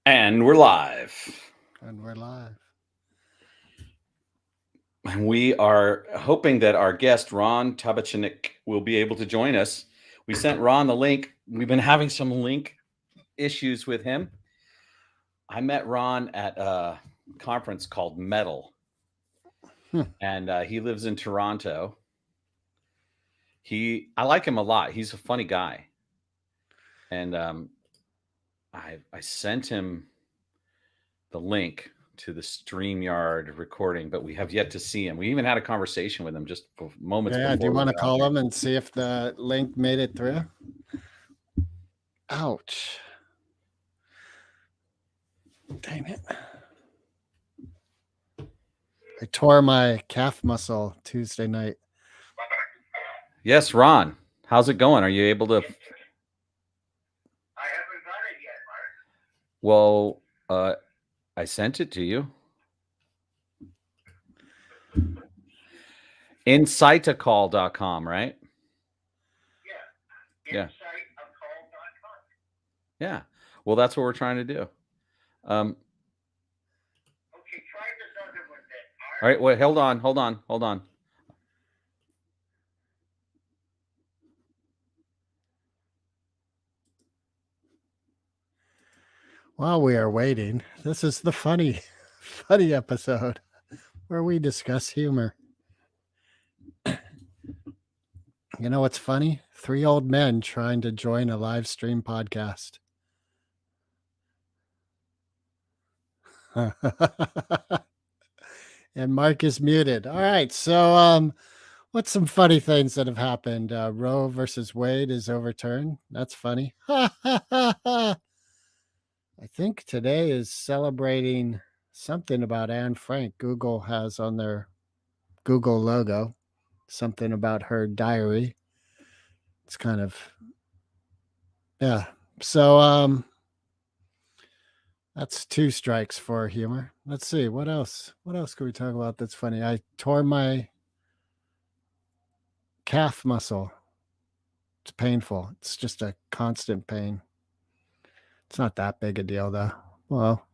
And we're live. And we're live. And we are hoping that our guest, Ron Tabachinik, will be able to join us. We sent Ron the link. We've been having some link issues with him. I met Ron at a conference called Metal, and he lives in Toronto. I like him a lot. He's a funny guy. And I sent him the link to the StreamYard recording, but we have yet to see him. We even had a conversation with him just moments before. Do you we want to got on call here. him and see if the link made it through? Ouch. Dang it. I tore my calf muscle Tuesday night. Yes, Ron. How's it going? Are you able to? I haven't got it yet, Mark. Well, I sent it to you. Insightacall.com, right? Yeah. Yeah. Insightacall.com. Yeah. Well, that's what we're trying to do. Okay, try this other one then. All right. Wait. Hold on. While we are waiting, this is the funny episode where we discuss humor. You know what's funny? 3 old men trying to join a live stream podcast. And Mark is muted. All right. So, what's some funny things that have happened? Roe versus Wade is overturned. That's funny. I think today is celebrating something about Anne Frank. Google has on their Google logo something about her diary. It's kind of, yeah. So, that's 2 strikes for humor. Let's see. What else? What else could we talk about that's funny? I tore my calf muscle. It's painful. It's just a constant pain. It's not that big a deal, though. Well,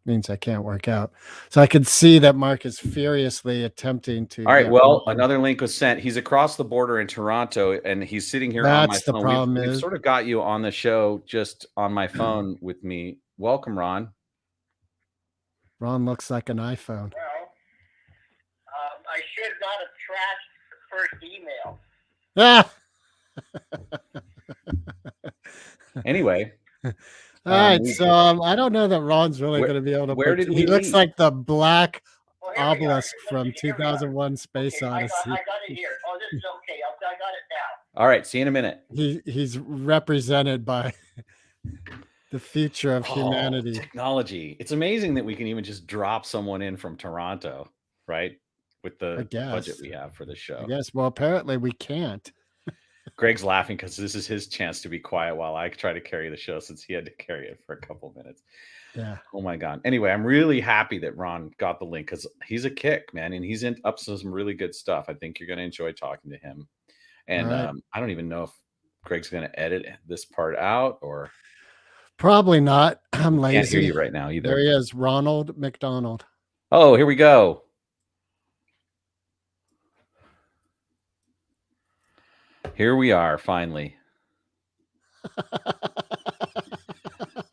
means I can't work out. So I could see that Mark is furiously attempting to. All right. Well, another link was sent. He's across the border in Toronto, and he's sitting here on my phone. That's the problem. We've sort of got you on the show just on my phone with me. Welcome, Ron. Ron looks like an iPhone. Well, I should not have trashed the first email. Anyway. All right, so I don't know that Ron's really going to be able to. Where did he looks like the black obelisk Well, from 2001: Space Odyssey. I got it here. Oh, this is okay. I got it now. All right, see you in a minute. He's represented by the future of humanity. Technology. It's amazing that we can even just drop someone in from Toronto, right? With the budget we have for the show. Yes. Well, apparently we can't. Greg's laughing because this is his chance to be quiet while I try to carry the show since he had to carry it for a couple minutes. Yeah. Oh my God. Anyway, I'm really happy that Ron got the link because he's a kick, man, and he's up to some really good stuff. I think you're going to enjoy talking to him. And right. I don't even know if Greg's going to edit this part out or. Probably not. I'm lazy. Can't hear you right now either. There he is, Ronald McDonald. Oh, here we go. Here we are, finally.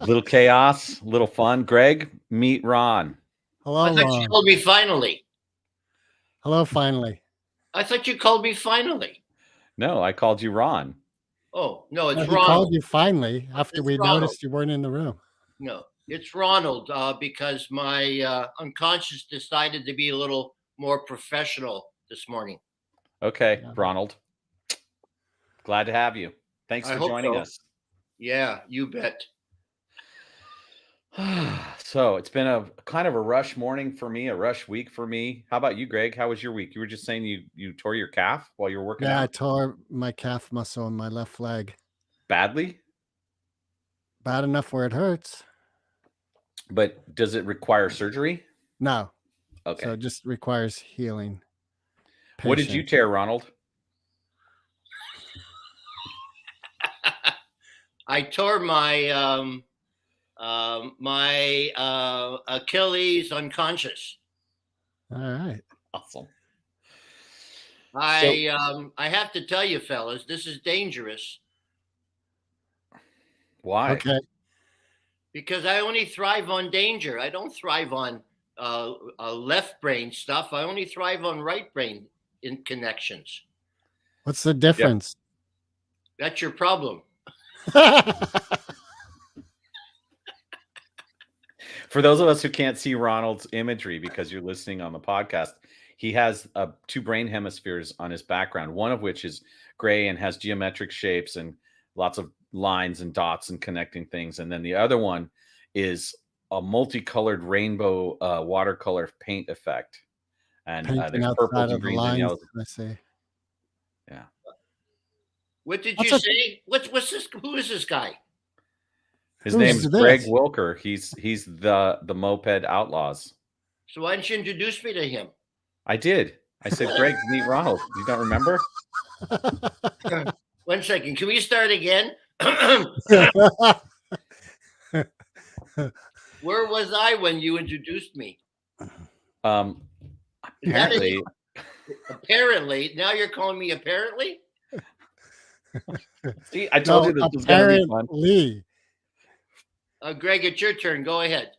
Little chaos, little fun. Greg, meet Ron. Hello, I thought Ron. you called me finally. Hello, finally. I thought you called me finally. No, I called you Ron. Oh, no, it's He Ronald. called you finally after It's we Ronald. noticed you weren't in the room. No, it's Ronald because my unconscious decided to be a little more professional this morning. Okay, Ronald. Glad to have you. Thanks for joining us. Yeah, you bet. So it's been a kind of a rush morning for me, a rush week for me. How about you, Greg? How was your week? You were just saying you tore your calf while you were working out? Yeah, I tore my calf muscle in my left leg. Badly? Bad enough where it hurts. But does it require surgery? No. Okay. So it just requires healing. What did you tear, Ronald? I tore my My Achilles unconscious. All right. Awesome. I have to tell you, fellas, this is dangerous Why? Okay. because I only thrive on danger. I don't thrive on left brain stuff. I only thrive on right brain in connections. What's the difference? That's your problem. For those of us who can't see Ronald's imagery because you're listening on the podcast, he has two brain hemispheres on his background, one of which is gray and has geometric shapes and lots of lines and dots and connecting things. And then the other one is a multicolored rainbow watercolor paint effect. And Painting there's outside purples and of the greens and lines. yellows. I see. Yeah. What did That's you a- say? What's this? Who is this guy? His Who's name's this? Greg Wilker. He's the Moped Outlaws. So why didn't you introduce me to him? I did. I said, Greg, meet Ronald. You don't remember? 1 second. Can we start again? Where was I when you introduced me? Apparently, Apparently. Now you're calling me apparently? see, I told No, you this was going to be fun. apparently. Greg, it's your turn. Go ahead.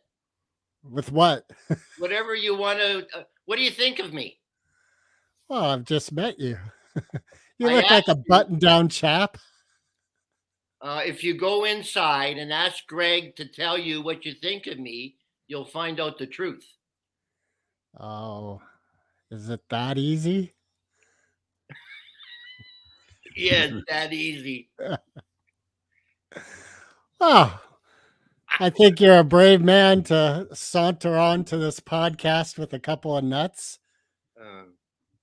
With what? Whatever you want to. What do you think of me? Well, I've just met you. You I look like asked a you. button-down chap. If you go inside and ask Greg to tell you what you think of me, you'll find out the truth. Oh, is it that easy? Yeah, it's that easy. Oh, I think you're a brave man to saunter on to this podcast with a couple of nuts.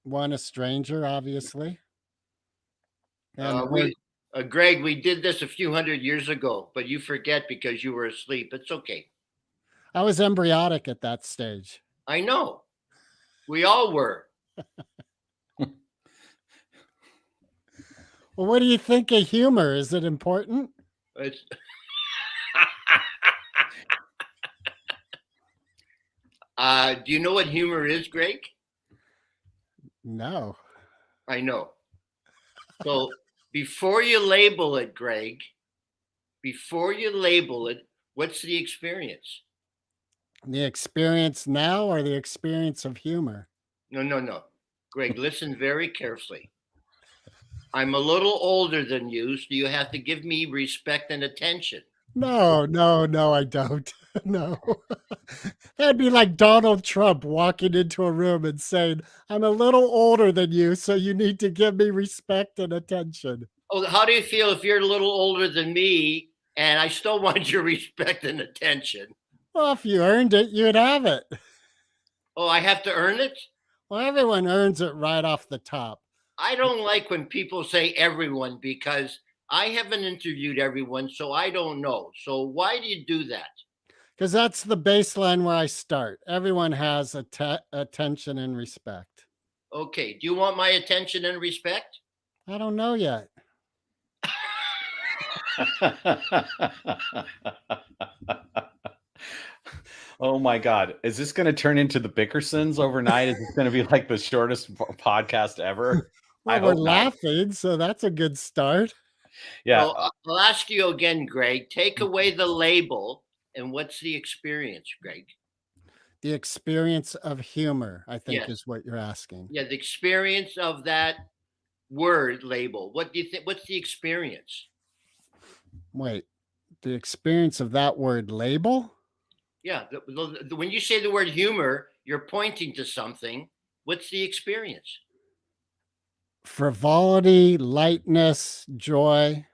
One a stranger, obviously. And Greg, we did this a few hundred years ago, but you forget because you were asleep. It's okay. I was embryonic at that stage. I know. We all were. Well, what do you think of humor? Is it important? It's do you know what humor is, Greg? No. I know. So before you label it, Greg, what's the experience? The experience now or the experience of humor? No. Greg, listen very carefully. I'm a little older than you, so you have to give me respect and attention. No, I don't. No. That'd be like Donald Trump walking into a room and saying, I'm a little older than you, so you need to give me respect and attention. Oh, how do you feel if you're a little older than me and I still want your respect and attention? Well, if you earned it, you'd have it. Oh, I have to earn it? Well, everyone earns it right off the top. I don't like when people say everyone because I haven't interviewed everyone, so I don't know. So why do you do that? Because that's the baseline where I start. Everyone has attention and respect. Okay. Do you want my attention and respect? I don't know yet. Oh my God. Is this going to turn into the Bickersons overnight? Is this going to be like the shortest podcast ever? Well, we're laughing, so that's a good start. Yeah. So I'll ask you again, Greg. Take away the label, and what's the experience, Greg? The experience of humor, I think, Yes. is what you're asking. Yeah, the experience of that word label. What do you think? What's the experience? Wait, the experience of that word label? Yeah, when you say the word humor, you're pointing to something. What's the experience? Frivolity, lightness, joy.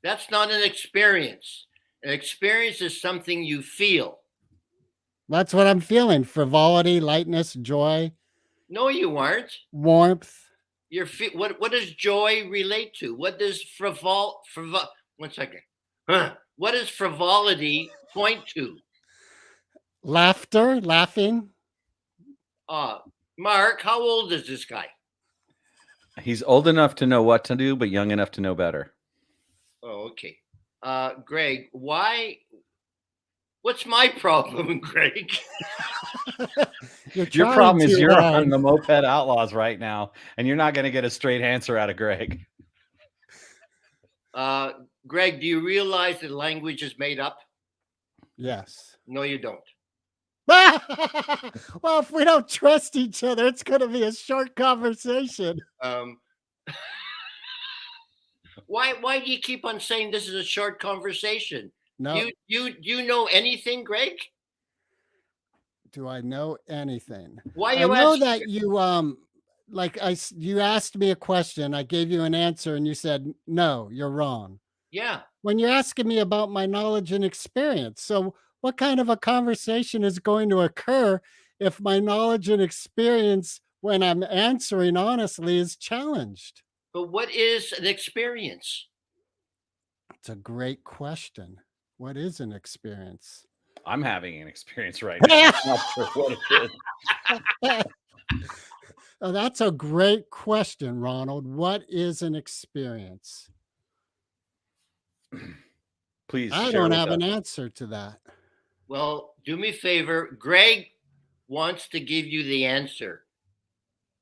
That's not an experience. An experience is something you feel. That's what I'm feeling. Frivolity, lightness, joy, No, you aren't. warmth. What does joy relate to? What does 1 second. What does frivolity point to? Laughter, laughing. Mark, how old is this guy? He's old enough to know what to do, but young enough to know better. Oh, okay. Greg, why What's my problem, Greg? You're Your trying problem is too you're hard. on the Moped Outlaws right now, and you're not going to get a straight answer out of Greg. Greg, do you realize that language is made up? Yes. No, you don't. Well, if we don't trust each other, it's going to be a short conversation. Why do you keep on saying this is a short conversation? No. You know anything, Greg? Do I know anything? Why I you know asking? that you you asked me a question, I gave you an answer, and you said no, you're wrong. Yeah. When you're asking me about my knowledge and experience, so what kind of a conversation is going to occur if my knowledge and experience, when I'm answering honestly, is challenged? But what is an experience? It's a great question. What is an experience? I'm having an experience right now. I'm not sure what it is. Oh, that's a great question, Ronald. What is an experience? Please I share don't with have us. an answer to that. Well, do me a favor. Greg wants to give you the answer.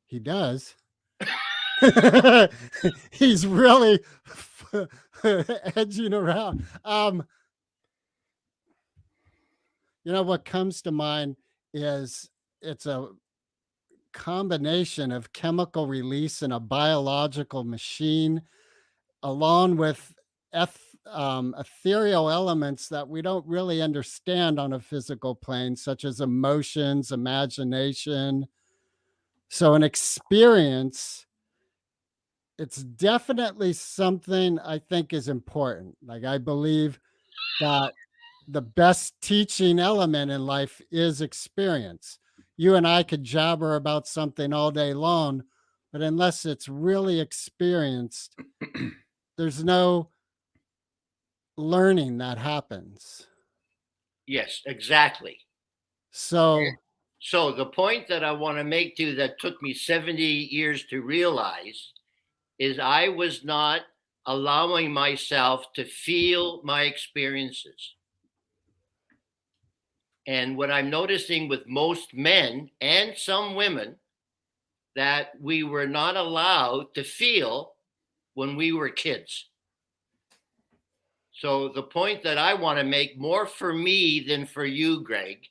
He does. He's really edging around. What comes to mind is it's a combination of chemical release in a biological machine, along with ethereal elements that we don't really understand on a physical plane, such as emotions, imagination. So, an experience, it's definitely something I think is important. Like, I believe that the best teaching element in life is experience. You and I could jabber about something all day long, but unless it's really experienced, there's no learning that happens. Yes, exactly. So, So the point that I want to make to you that took me 70 years to realize is I was not allowing myself to feel my experiences. And what I'm noticing with most men and some women, that we were not allowed to feel when we were kids. So the point that I want to make, more for me than for you, Greg,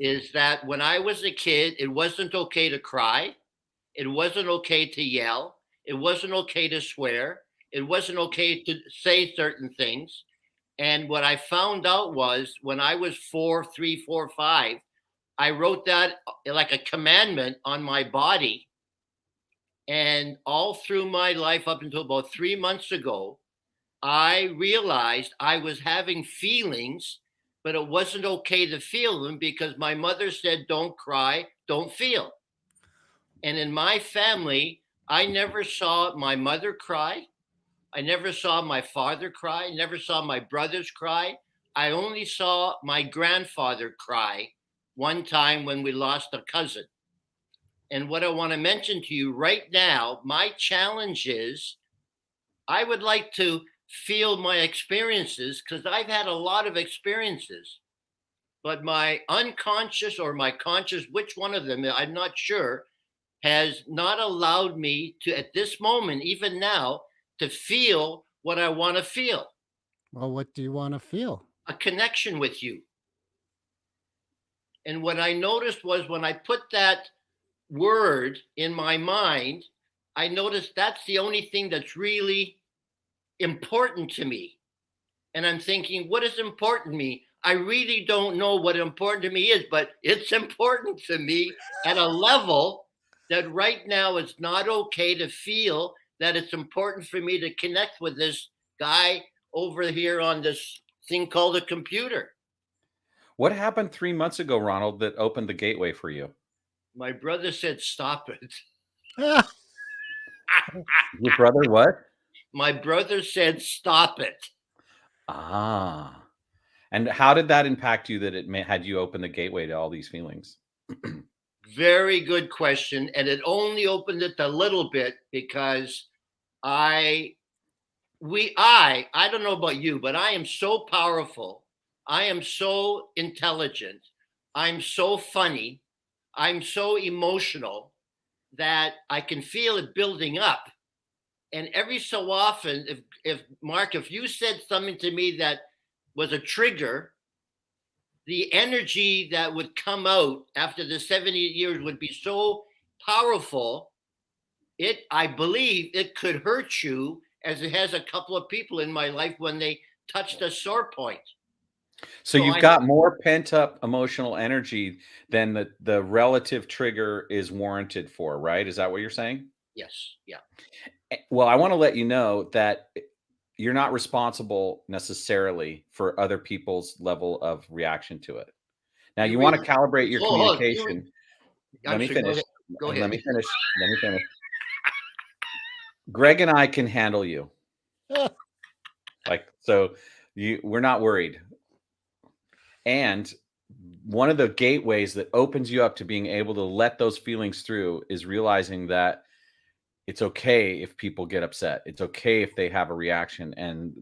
is that when I was a kid, it wasn't okay to cry. It wasn't okay to yell. It wasn't okay to swear. It wasn't okay to say certain things. And what I found out was when I was 4, 3, 4, 5, I wrote that like a commandment on my body. And all through my life, up until about 3 months ago, I realized I was having feelings, but it wasn't okay to feel them because my mother said, don't cry, don't feel. And in my family, I never saw my mother cry. I never saw my father cry, never saw my brothers cry. I only saw my grandfather cry one time when we lost a cousin. And what I want to mention to you right now, my challenge is I would like to feel my experiences because I've had a lot of experiences, but my unconscious or my conscious, which one of them, I'm not sure, has not allowed me to, at this moment, even now, to feel what I want to feel. well, what do you want to feel? A connection with you. And what I noticed was when I put that word in my mind, I noticed that's the only thing that's really important to me. And I'm thinking, what is important to me? I really don't know what important to me is, but it's important to me at a level that right now it's not okay to feel that it's important for me to connect with this guy over here on this thing called a computer. What happened 3 months ago, Ronald, that opened the gateway for you? My brother said, stop it. Your brother what? My brother said, stop it. Ah. And how did that impact you that had you open the gateway to all these feelings? Very good question. And it only opened it a little bit because I don't know about you, but I am so powerful. I am so intelligent. I'm so funny. I'm so emotional that I can feel it building up. And every so often, if Mark, if you said something to me that was a trigger, the energy that would come out after the 70 years would be so powerful. I believe it could hurt you, as it has a couple of people in my life when they touched a sore point. So you've got more pent up emotional energy than the relative trigger is warranted for, right? Is that what you're saying? Yes. Yeah. Well, I want to let you know that you're not responsible necessarily for other people's level of reaction to it. Now, you want to calibrate your communication. Let me finish. Go ahead. Let me finish. Let me finish. Greg and I can handle you. So we're not worried. And one of the gateways that opens you up to being able to let those feelings through is realizing that it's okay if people get upset. It's okay if they have a reaction, and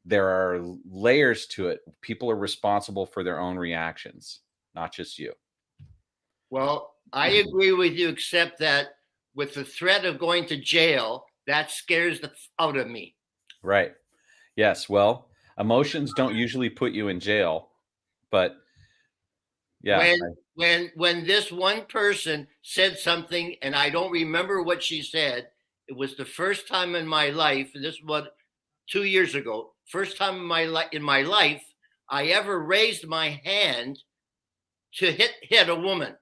there are layers to it. People are responsible for their own reactions, not just you. Well, I agree with you, except that with the threat of going to jail, that scares the out of me. Right. Yes. Well, emotions don't usually put you in jail, but yeah. When this one person said something, and I don't remember what she said, it was the first time in my life, and this was 2 years ago, first time in my life I ever raised my hand to hit a woman.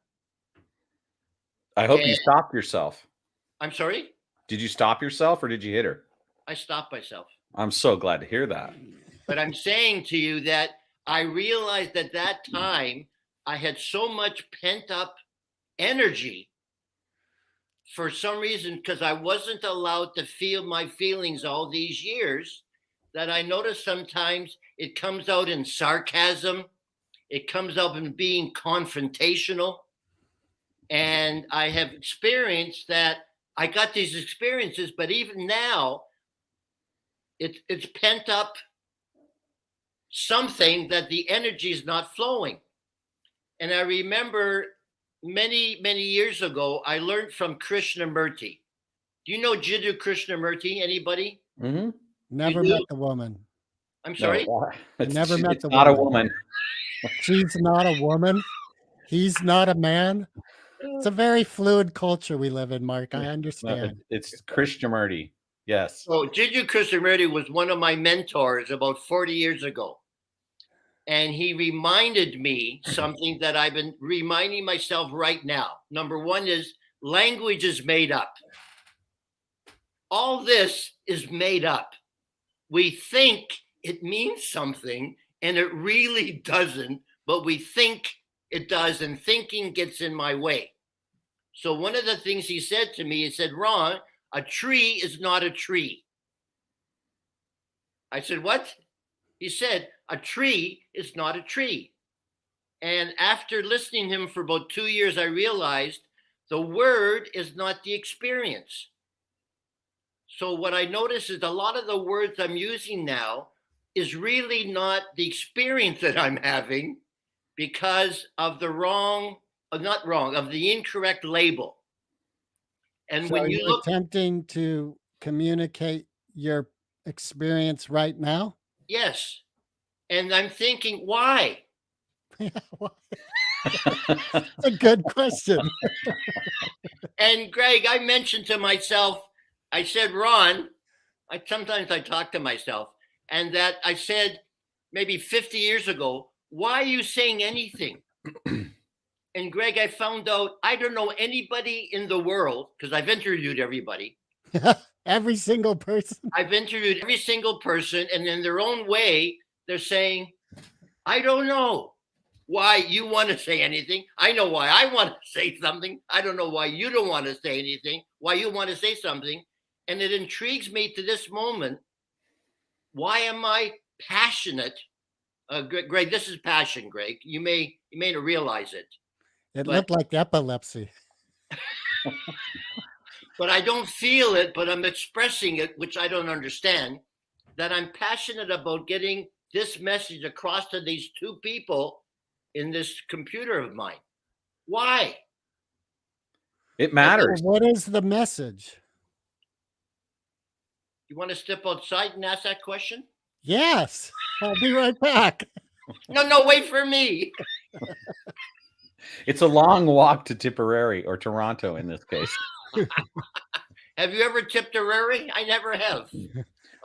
I hope you stopped yourself. I'm sorry? Did you stop yourself or did you hit her? I stopped myself. I'm so glad to hear that. But I'm saying to you that I realized at that time I had so much pent up energy for some reason, because I wasn't allowed to feel my feelings all these years, that I notice sometimes it comes out in sarcasm. It comes out in being confrontational. And I have experienced that. I got these experiences, but even now, it's pent up something that the energy is not flowing. And I remember many, many years ago, I learned from Krishnamurti. Do you know Jiddu Krishnamurti? Anybody? Mm-hmm. Never met the woman. I'm sorry? No, Never met the not woman. a woman. She's not a woman. He's not a man. It's a very fluid culture we live in, Mark. I understand. No, it's Krishnamurti. Yes. So Jiddu Krishnamurti was one of my mentors about 40 years ago. And he reminded me something that I've been reminding myself right now. Number one is language is made up. All this is made up. We think it means something and it really doesn't, but we think it does, and thinking gets in my way. So one of the things he said to me, he said, Ron, a tree is not a tree. I said, what? He said, a tree is not a tree. And after listening to him for about 2 years, I realized the word is not the experience. So what I notice is a lot of the words I'm using now is really not the experience that I'm having because of the of the incorrect label. And so when you look, attempting to communicate your experience right now? Yes. And I'm thinking, why? That's a good question. And Greg, I mentioned to myself, I said, Ron, sometimes I talk to myself, and that I said maybe 50 years ago, why are you saying anything? And Greg, I found out I don't know anybody in the world, because I've interviewed everybody. Every single person. I've interviewed every single person, and in their own way, they're saying, I don't know why you want to say anything. I know why I want to say something. I don't know why you don't want to say anything, why you want to say something. And it intrigues me to this moment. Why am I passionate? Greg, this is passion, Greg. You may not realize it. It looked like epilepsy. But I don't feel it, but I'm expressing it, which I don't understand, that I'm passionate about getting this message across to these two people in this computer of mine? Why? It matters. What is the message? You want to step outside and ask that question? Yes, I'll be right back. No, wait for me. It's a long walk to Tipperary or Toronto in this case. Have you ever tipped a rary? I never have.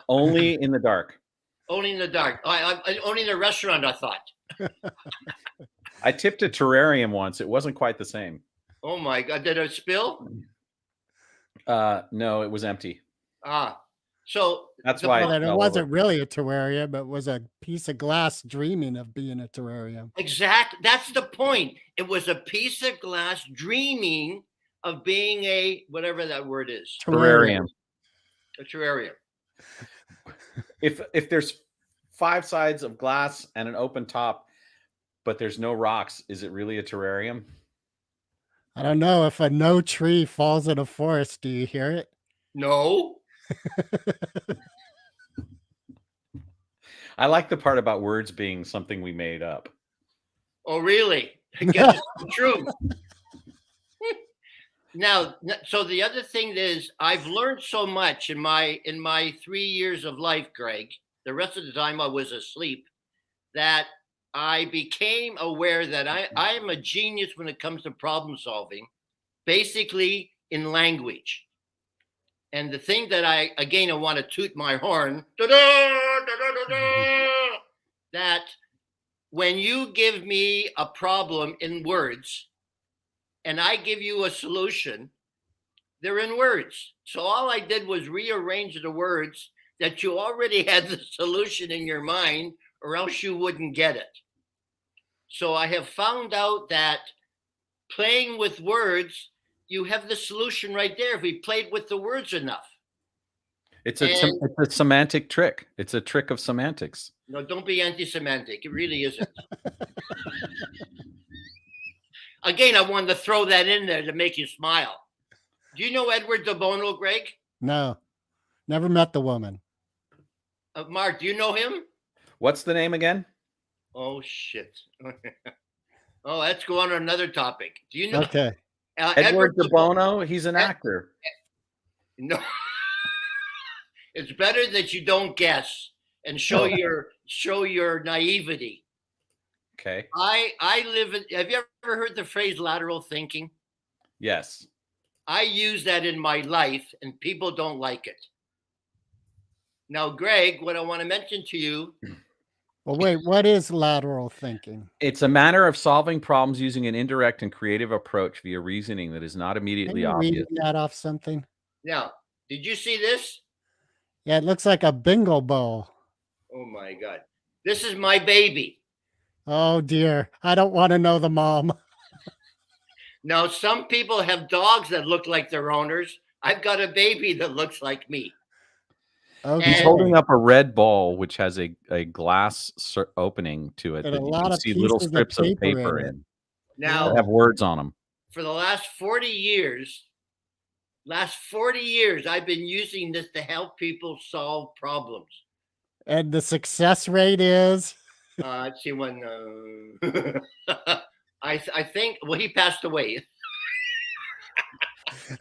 Only in the dark. Only in the dark. Only in a restaurant, I thought. I tipped a terrarium once. It wasn't quite the same. Oh my God. Did it spill? No, it was empty. So That's the why Well, then it fell wasn't over. really a terrarium. It was a piece of glass dreaming of being a terrarium. Exact. That's the point. It was a piece of glass dreaming of being a whatever that word is. Terrarium. A terrarium. If there's 5 sides of glass and an open top, but there's no rocks, is it really a terrarium? I don't know. If a no tree falls in a forest, do you hear it? No. I like the part about words being something we made up. Oh, really? Guess it's true. Now, so the other thing is, I've learned so much in my 3 years of life, Greg. The rest of the time I was asleep, that I became aware that I am a genius when it comes to problem solving, basically in language. And the thing that I want to toot my horn, that when you give me a problem in words and I give you a solution, they're in words. So all I did was rearrange the words that you already had the solution in your mind, or else you wouldn't get it. So I have found out that playing with words, you have the solution right there if we played with the words enough. It's a semantic trick. It's a trick of semantics. No, don't be anti-semantic. It really isn't. Again, I wanted to throw that in there to make you smile. Do you know Edward de Bono, Greg? No, never met the woman. Mark, do you know him? What's the name again? Oh, shit. Oh, let's go on to another topic. Do you know? Okay. Edward de Bono? He's an actor. No. It's better that you don't guess and show your naivety. Okay. I live in. Have you ever heard the phrase lateral thinking? Yes. I use that in my life, and people don't like it. Now, Greg, what I want to mention to you. Well, wait, what is lateral thinking? It's a manner of solving problems using an indirect and creative approach via reasoning that is not immediately Can you obvious. read that off something? Now, did you see this? Yeah, it looks like a bingo bowl. Oh my God. This is my baby. Oh dear. I don't want to know the mom. Now, some people have dogs that look like their owners. I've got a baby that looks like me. Okay. He's holding up a red ball, which has a glass opening to it And that a you lot can of see little pieces of strips of paper paper in it. in Now, that have words on them. for the last 40 years, I've been using this to help people solve problems. And the success rate is? Let's see when. I think. Well, he passed away.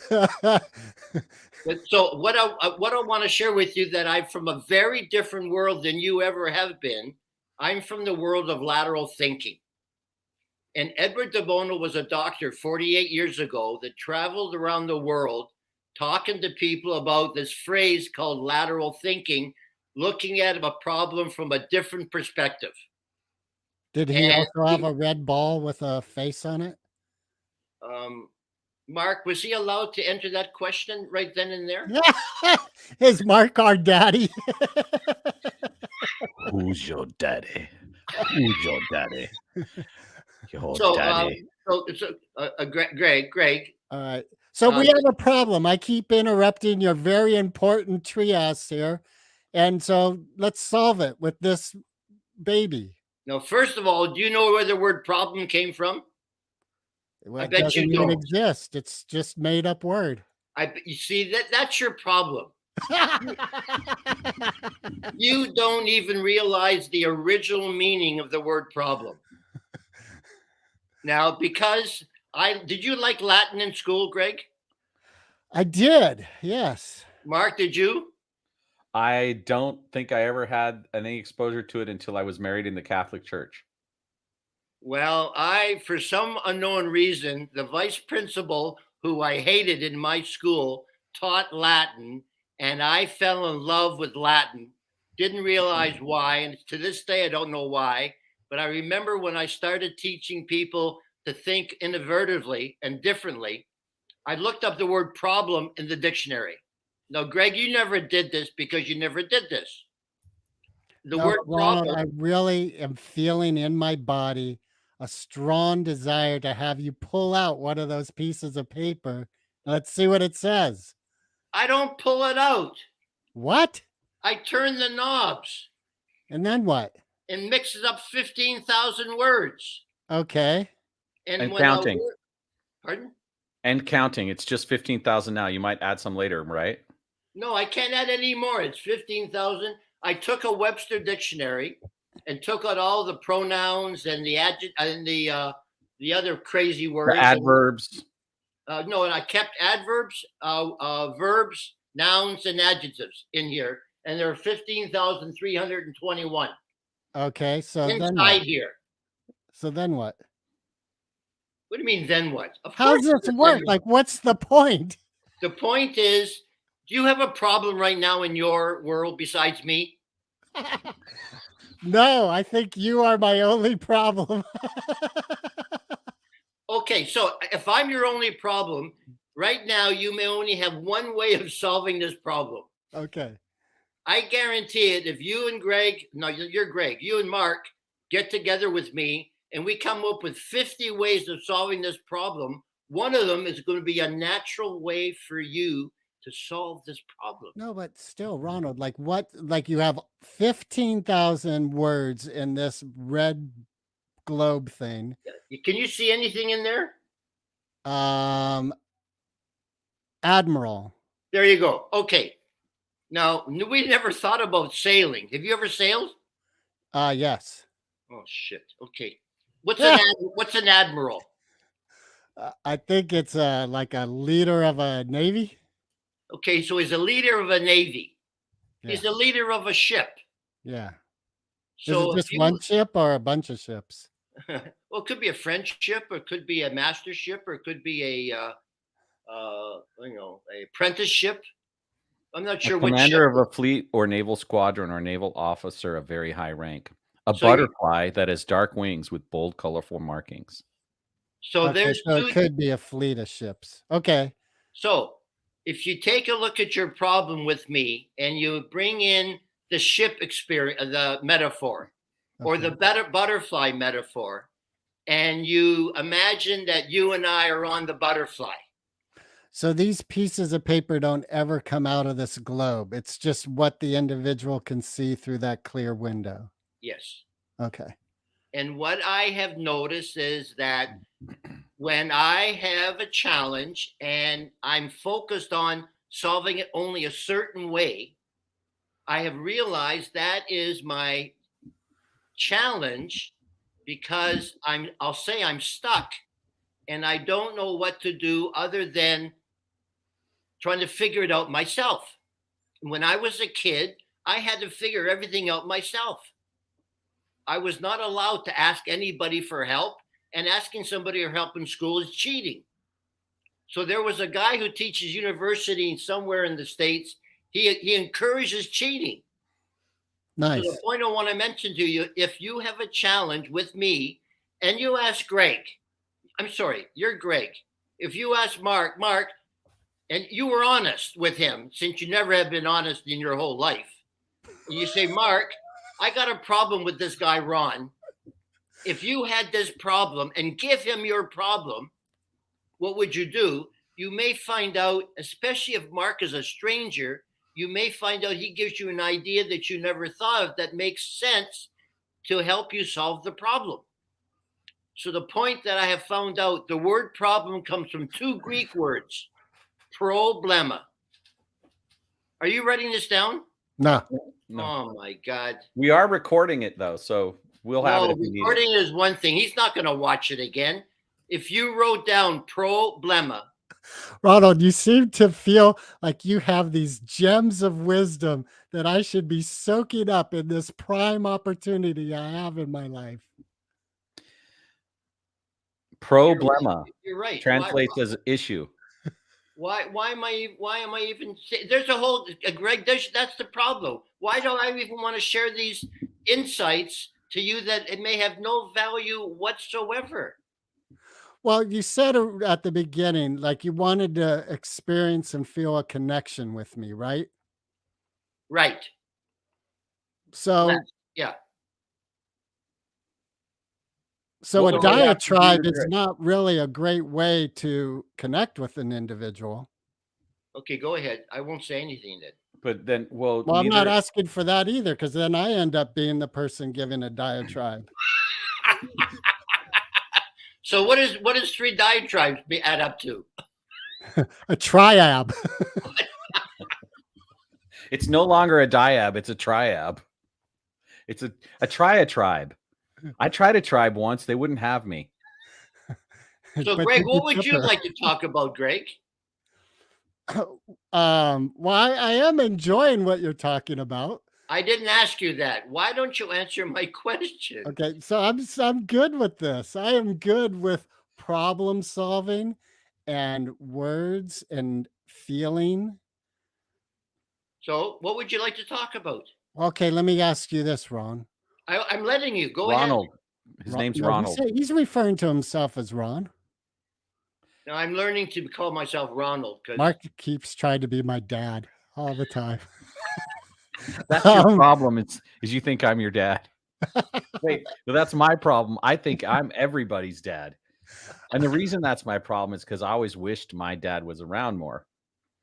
So what I want to share with you, that I'm from a very different world than you ever have been. I'm from the world of lateral thinking. And Edward de Bono was a doctor 48 years ago that traveled around the world talking to people about this phrase called lateral thinking, looking at a problem from a different perspective. Did he also have a red ball with a face on it? Mark, was he allowed to enter that question right then and there? Is Mark our daddy? Who's your daddy? Who's your daddy? Your So, daddy. Greg. All right. So we have a problem. I keep interrupting your very important trias here. And so let's solve it with this baby. Now, first of all, do you know where the word problem came from? Well, I it bet you doesn't even don't. exist. It's just made up word. You see, that's your problem. You don't even realize the original meaning of the word problem. Now, because did you like Latin in school, Greg? I did. Yes. Mark, did you? I don't think I ever had any exposure to it until I was married in the Catholic Church. Well, for some unknown reason, the vice principal, who I hated in my school, taught Latin, and I fell in love with Latin. Didn't realize why, and to this day, I don't know why. But I remember when I started teaching people to think innovatively and differently, I looked up the word problem in the dictionary. Now, Greg, you never did this because you never did this. The No, word but Ronald, problem. I really am feeling in my body a strong desire to have you pull out one of those pieces of paper. Let's see what it says. I don't pull it out. What? I turn the knobs And then what? and mixes up 15,000 words. Okay. And when counting. Pardon? And counting. It's just 15,000 now. You might add some later, right? No, I can't add any more. It's 15,000. I took a Webster dictionary and took out all the pronouns and the adjective and the other crazy words. The adverbs. No, and I kept adverbs, verbs, nouns, and adjectives in here, and there are 15,321. Okay. So then inside what? here. So then what? What do you mean, then what? How does this work? Like, what's the point? The point is, do you have a problem right now in your world besides me? No, I think you are my only problem. Okay, so if I'm your only problem, right now you may only have one way of solving this problem. Okay. I guarantee it, if you and Greg, no, you're Greg, you and Mark get together with me and we come up with 50 ways of solving this problem, one of them is going to be a natural way for you to solve this problem. No, but still, Ronald, like what? Like you have 15,000 words in this red globe thing. Can you see anything in there? Admiral. There you go. Okay. Now, we never thought about sailing. Have you ever sailed? Yes. Oh, shit. Okay. What's an admiral? I think it's like a leader of a navy. Okay, so he's a leader of a navy. Yeah. He's the leader of a ship. Yeah. So is it just one ship or a bunch of ships? Well, it could be a French ship, or it could be a master ship, or it could be a apprentice ship. I'm not sure which commander ship. of a fleet or naval squadron or naval officer of very high rank. A So butterfly that has dark wings with bold, colorful markings. So Okay, there's so two. it could be a fleet of ships. Okay. So if you take a look at your problem with me and you bring in the ship experience, the metaphor, or the butterfly metaphor, and you imagine that you and I are on the butterfly. So these pieces of paper don't ever come out of this globe. It's just what the individual can see through that clear window. Yes. Okay. And what I have noticed is that when I have a challenge and I'm focused on solving it only a certain way, I have realized that is my challenge, because I'll say I'm stuck and I don't know what to do other than trying to figure it out myself. When I was a kid, I had to figure everything out myself. I was not allowed to ask anybody for help, and asking somebody for help in school is cheating. So there was a guy who teaches university somewhere in the States. He encourages cheating. Nice. So the point I want to mention to you, if you have a challenge with me and you ask Greg, I'm sorry, you're Greg. If you ask Mark, and you were honest with him, since you never have been honest in your whole life, and you say, Mark, I got a problem with this guy, Ron. If you had this problem and give him your problem, what would you do? You may find out, especially if Mark is a stranger, you may find out he gives you an idea that you never thought of that makes sense to help you solve the problem. So the point that I have found out, the word problem comes from two Greek words, problema. Are you writing this down? No. No. Oh my God. We are recording it though, so we'll have it No, if we need it. recording is one thing. He's not going to watch it again. If you wrote down problema, Ronald, you seem to feel like you have these gems of wisdom that I should be soaking up in this prime opportunity I have in my life. Problema you're right. translates as issue. Why am I even there's a whole Greg, that's the problem. Why don't I even want to share these insights to you that it may have no value whatsoever? Well, you said at the beginning, like you wanted to experience and feel a connection with me, right? Right. So, Yeah. so What a would it have to do diatribe with is it? not really a great way to connect with an individual. Okay, go ahead. I won't say anything then. But then, well, Well, I'm not neither. asking for that either, because then I end up being the person giving a diatribe. So what is three diatribes add up to? A triab. It's no longer a diab; it's a triab. It's a triatribe. I tried a tribe once; they wouldn't have me. So But Greg, you'd be what would you chipper. like to talk about, Greg? Well, I am enjoying what you're talking about. I didn't ask you that. Why don't you answer my question? Okay, so I'm good with this. I am good with problem solving and words and feeling. So what would you like to talk about? Okay, let me ask you this, Ron. I'm letting you go Ronald. His name's No, Ronald. he's referring to himself as Ron. ahead. Now I'm learning to call myself Ronald because Mark keeps trying to be my dad all the time. That's your Um, problem. Is you think I'm your dad. Wait, well, that's my problem. I think I'm everybody's dad. And the reason that's my problem is because I always wished my dad was around more.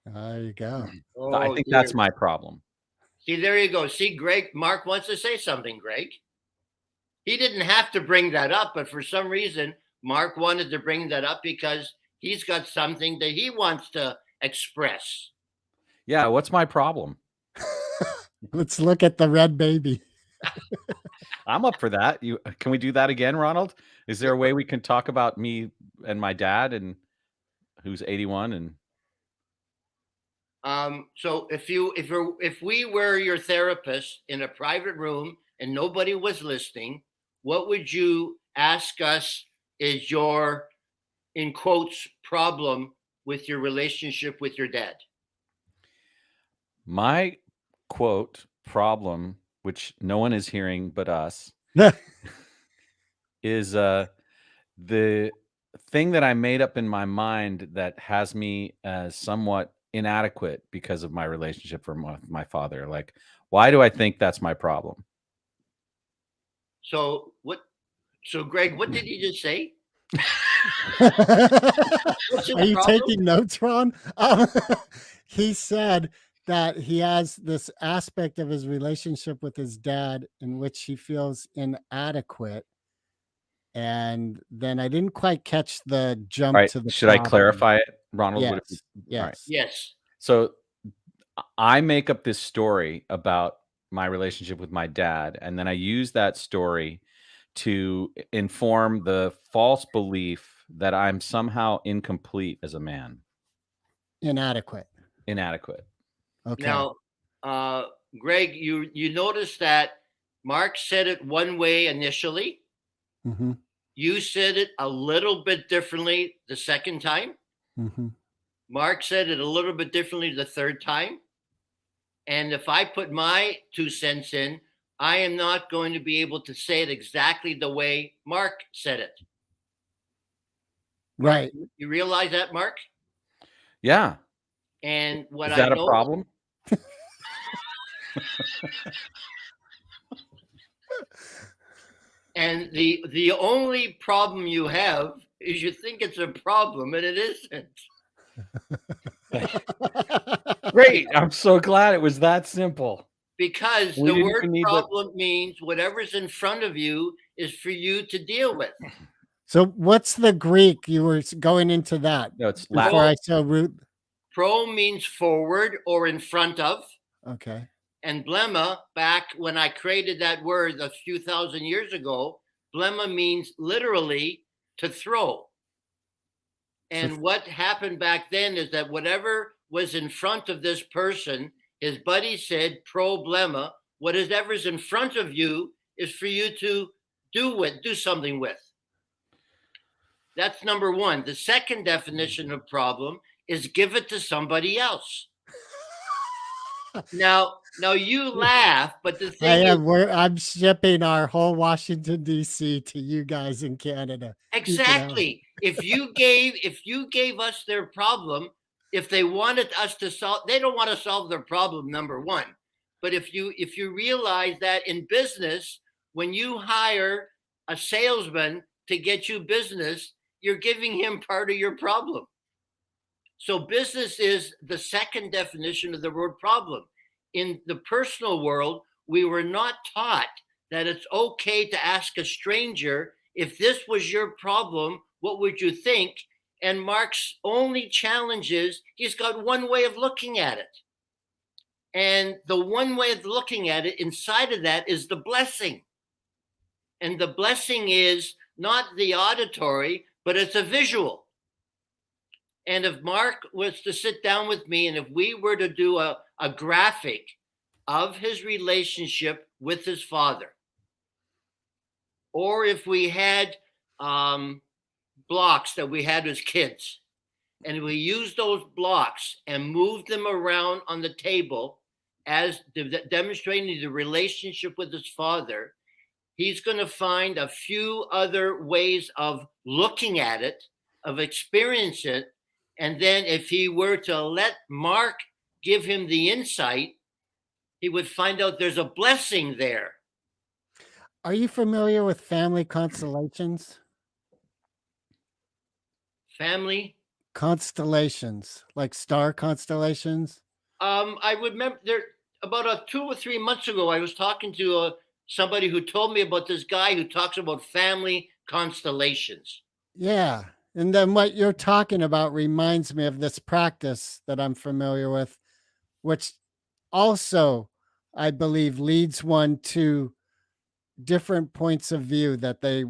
There you go. I think that's my problem. See, there you go. See, Greg, Mark wants to say something, Greg. He didn't have to bring that up, but for some reason, Mark wanted to bring that up because he's got something that he wants to express. Yeah, what's my problem? Let's look at the red baby. I'm up for that. Can we do that again, Ronald? Is there a way we can talk about me and my dad and who's 81 and So if we were your therapist in a private room and nobody was listening, what would you ask us is your, in quotes, problem with your relationship with your dad? my quote problem, which no one is hearing but us, is the thing that I made up in my mind that has me as somewhat inadequate because of my relationship with my father. Like, why do I think that's my problem? So Greg, what did you just say? What's his Are you problem? taking notes, Ron? He said that he has this aspect of his relationship with his dad in which he feels inadequate. And then I didn't quite catch the jump Right. to the Should I problem. clarify it, Ronald? Would it be- Yes. all right. Yes. So I make up this story about my relationship with my dad, and then I use that story to inform the false belief that I'm somehow incomplete as a man, Inadequate. inadequate. Okay. Now, Greg, you notice that Mark said it one way initially. Mhm, You said it a little bit differently the second time. mhm. Mark said it a little bit differently the third time. And if I put my 2 cents in, I am not going to be able to say it exactly the way Mark said it. Right. You realize that, Mark? Yeah. And what Is that I a know, problem? and the only problem you have is you think it's a problem, and it isn't. Great. I'm so glad it was that simple. Because We the didn't word even need the- problem means whatever's in front of you is for you to deal with. So what's the Greek? You were going into that No, it's before Latin. I saw root. Pro means forward or in front of. Okay. And blemma, back when I created that word a few thousand years ago, blemma means literally to throw. And what happened back then is that whatever was in front of this person, his buddy said, problema, whatever's in front of you is for you to do something with. That's number one. The second definition of problem is give it to somebody else. Now you laugh, but the thing is, I'm shipping our whole Washington D.C. to you guys in Canada. exactly. If you gave us their problem, if they wanted us to solve, they don't want to solve their problem, number one. But if you realize that in business, when you hire a salesman to get you business, you're giving him part of your problem. So business is the second definition of the word problem. In the personal world, we were not taught that it's okay to ask a stranger, if this was your problem, what would you think? And Mark's only challenge is he's got one way of looking at it. And the one way of looking at it, inside of that is the blessing. And the blessing is not the auditory, but it's a visual. And if Mark was to sit down with me and if we were to do a graphic of his relationship with his father, or if we had blocks that we had as kids, and we used those blocks and moved them around on the table as demonstrating the relationship with his father, he's going to find a few other ways of looking at it, of experiencing it. And then if he were to let Mark give him the insight, he would find out there's a blessing there. Are you familiar with family constellations? Family? Constellations, like star constellations? I remember there about 2 or 3 months ago, I was talking to somebody who told me about this guy who talks about family constellations. Yeah. And then what you're talking about reminds me of this practice that I'm familiar with, which also, I believe, leads one to different points of view that they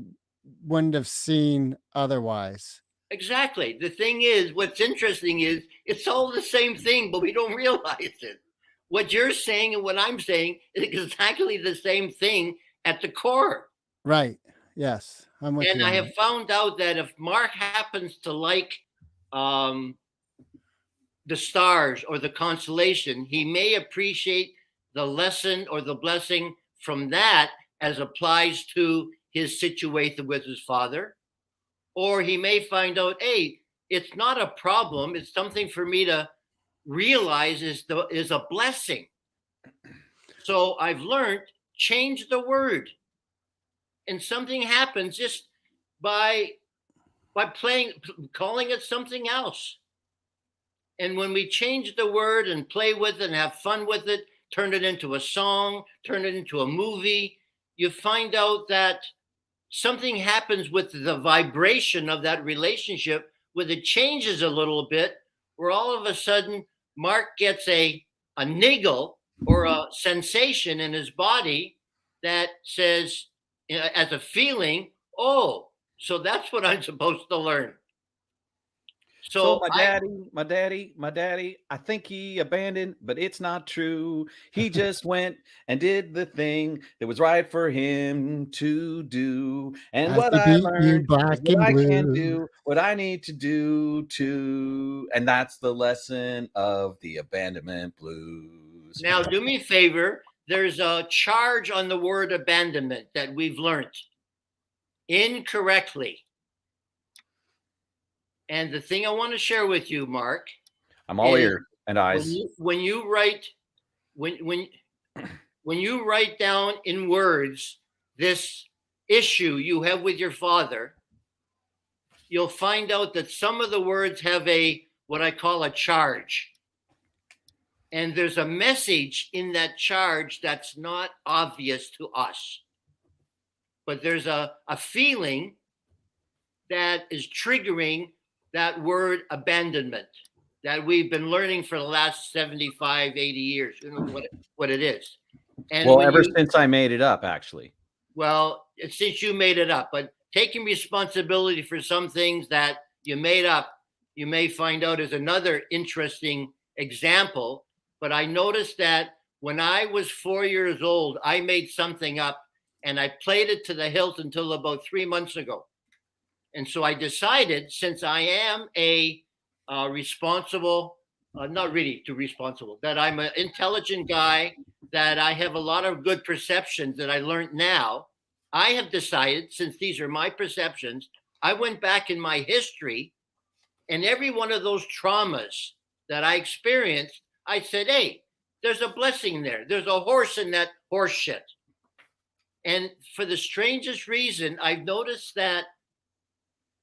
wouldn't have seen otherwise. Exactly. The thing is, what's interesting is it's all the same thing, but we don't realize it. What you're saying and what I'm saying is exactly the same thing at the core. Right. Yes. I'm with you. And I have found out that if Mark happens to like the stars or the constellation, he may appreciate the lesson or the blessing from that as applies to his situation with his father. Or he may find out, hey, it's not a problem. It's something for me to realize is a blessing. So I've learned, change the word. And something happens just by calling it something else. And when we change the word and play with it and have fun with it, turn it into a song, turn it into a movie, you find out that something happens with the vibration of that relationship, where it changes a little bit, where all of a sudden Mark gets a niggle or a sensation in his body that says, as a feeling, oh, so that's what I'm supposed to learn. So my daddy, I think he abandoned, but it's not true. He just went and did the thing that was right for him to do. And what I learned is what I can do, what I need to do to, and that's the lesson of the abandonment blues. Now, do me a favor. There's a charge on the word abandonment that we've learned incorrectly. And the thing I want to share with you, Mark, I'm all ears and eyes. When you write down in words this issue you have with your father, you'll find out that some of the words have what I call a charge. And there's a message in that charge that's not obvious to us. But there's a feeling that is triggering that word abandonment. that we've been learning for the last 75, 80 years, what it is. And well, ever since I made it up, actually. Well, since you made it up, but taking responsibility for some things that you made up, you may find out is another interesting example. But I noticed that when I was 4 years old, I made something up and I played it to the hilt until about 3 months ago. And so I decided, since I am a responsible, not really too responsible, that I'm an intelligent guy, that I have a lot of good perceptions that I learned now. I have decided, since these are my perceptions, I went back in my history, and every one of those traumas that I experienced, I said, hey, there's a blessing there. There's a horse in that horse shit. And for the strangest reason, I've noticed that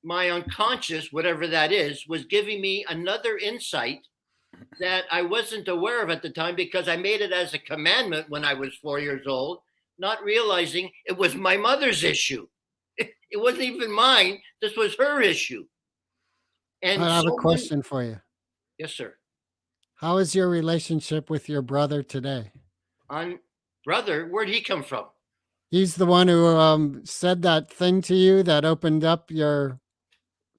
my unconscious, whatever that is, was giving me another insight that I wasn't aware of at the time, because I made it as a commandment when I was 4 years old, not realizing it was my mother's issue. It wasn't even mine. This was her issue. And I have a question for you. Yes, sir. How is your relationship with your brother today? Brother, where'd he come from? He's the one who said that thing to you that opened up your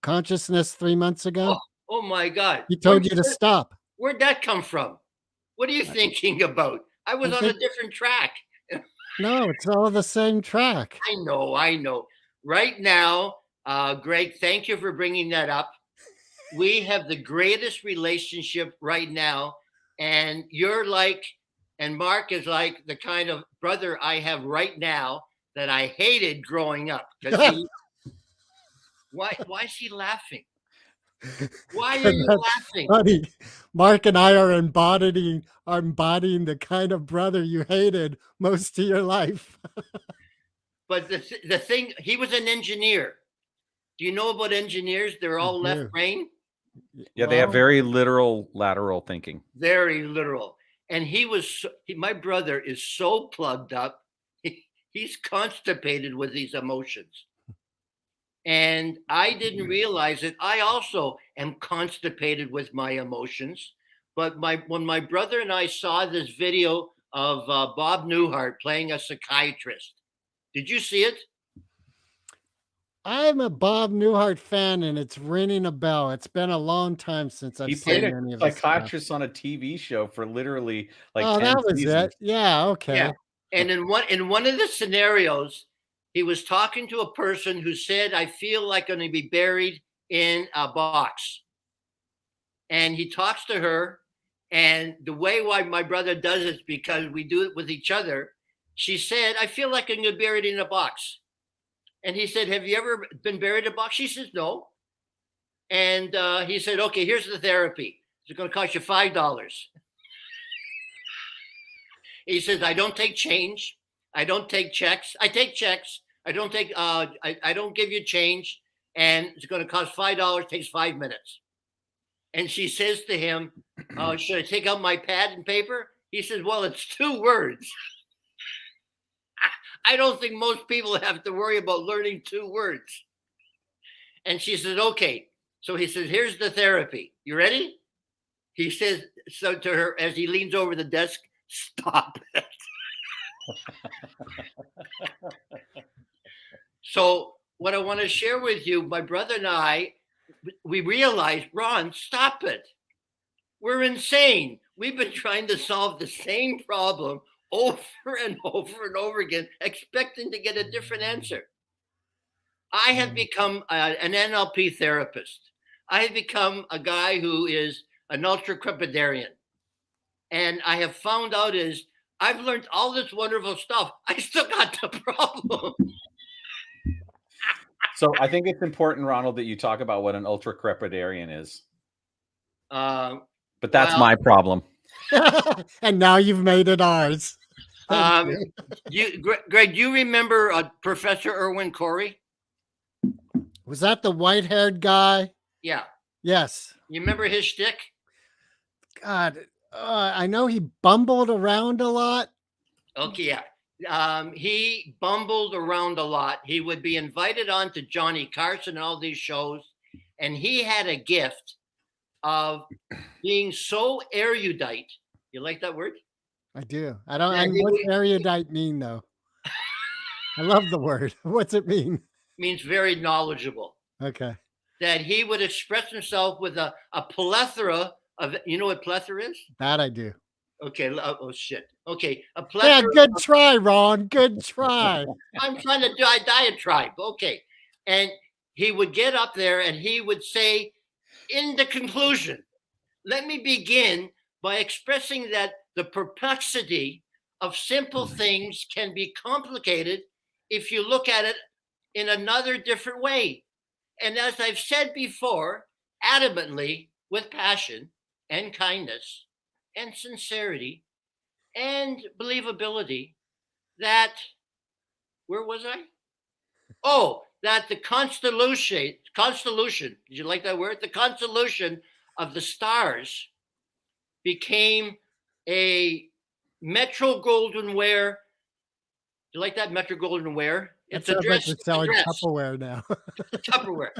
consciousness 3 months ago. Oh my God. He told you to stop. Where'd that come from? What are you thinking about? I was on a different track. No, it's all the same track. I know. Right now, Greg, thank you for bringing that up. We have the greatest relationship right now. And you're like, and Mark is like the kind of brother I have right now that I hated growing up. Why is he laughing? Why are you laughing? Funny. Mark and I are embodying the kind of brother you hated most of your life. But the thing, he was an engineer. Do you know about engineers? They're all left brain. Yeah, they have very literal lateral thinking. Very literal. And my brother is so plugged up. He's constipated with these emotions. And I didn't realize it. I also am constipated with my emotions. But when my brother and I saw this video of Bob Newhart playing a psychiatrist, did you see it? I'm a Bob Newhart fan, and it's ringing a bell. It's been a long time since I've seen any of this. He played a psychiatrist on a TV show for literally like 10 that was seasons. it. Yeah, okay. Yeah. And in one of the scenarios, he was talking to a person who said, I feel like I'm going to be buried in a box. And he talks to her. And the way why my brother does it is because we do it with each other. She said, I feel like I'm going to be buried in a box. And he said, have you ever been buried in a box? She says, no. And he said, okay, here's the therapy. It's going to cost you $5. He says, I don't take change. I don't take checks. I take checks. I don't take, I don't give you change. And it's going to cost $5. Takes 5 minutes. And she says to him, should I take out my pad and paper? He says, well, it's 2 words. I don't think most people have to worry about learning 2 words. And she says, okay. So he says, here's the therapy. You ready? He says so to her as he leans over the desk, stop it. So what I want to share with you, my brother and I, we realized, Ron, stop it. We're insane. We've been trying to solve the same problem over and over and over again, expecting to get a different answer. I have become an NLP therapist. I have become a guy who is an ultra-crepidarian. And I have found out is I've learned all this wonderful stuff. I still got the problem. So I think it's important, Ronald, that you talk about what an ultra-crepidarian is. But that's my problem. And now you've made it ours. Greg, do you remember Professor Irwin Corey? Was that the white-haired guy? Yeah. Yes. You remember his shtick? God, I know he bumbled around a lot. Okay, yeah. He bumbled around a lot. He would be invited on to Johnny Carson and all these shows, and he had a gift of being so erudite. You like that word? I do. I don't. That And he what's erudite mean though? I love the word. What's it mean? means very knowledgeable. Okay. That he would express himself with a plethora of, you know what plethora is? That I do. Okay. Oh, shit. Okay. A Yeah, plethora. good try, Ron. Good try. I'm trying to do a diatribe. Okay. And he would get up there and he would say, in the conclusion, let me begin by expressing that the perplexity of simple things can be complicated if you look at it in another different way. And as I've said before, adamantly, with passion and kindness and sincerity and believability, that, where was I? Oh, that the constellation, did you like that word? The constellation of the stars became a Metro Golden Ware. Do you like that Metro Golden Ware? It It's a sounds like dress. you're It's a selling dress. Tupperware now. Tupperware.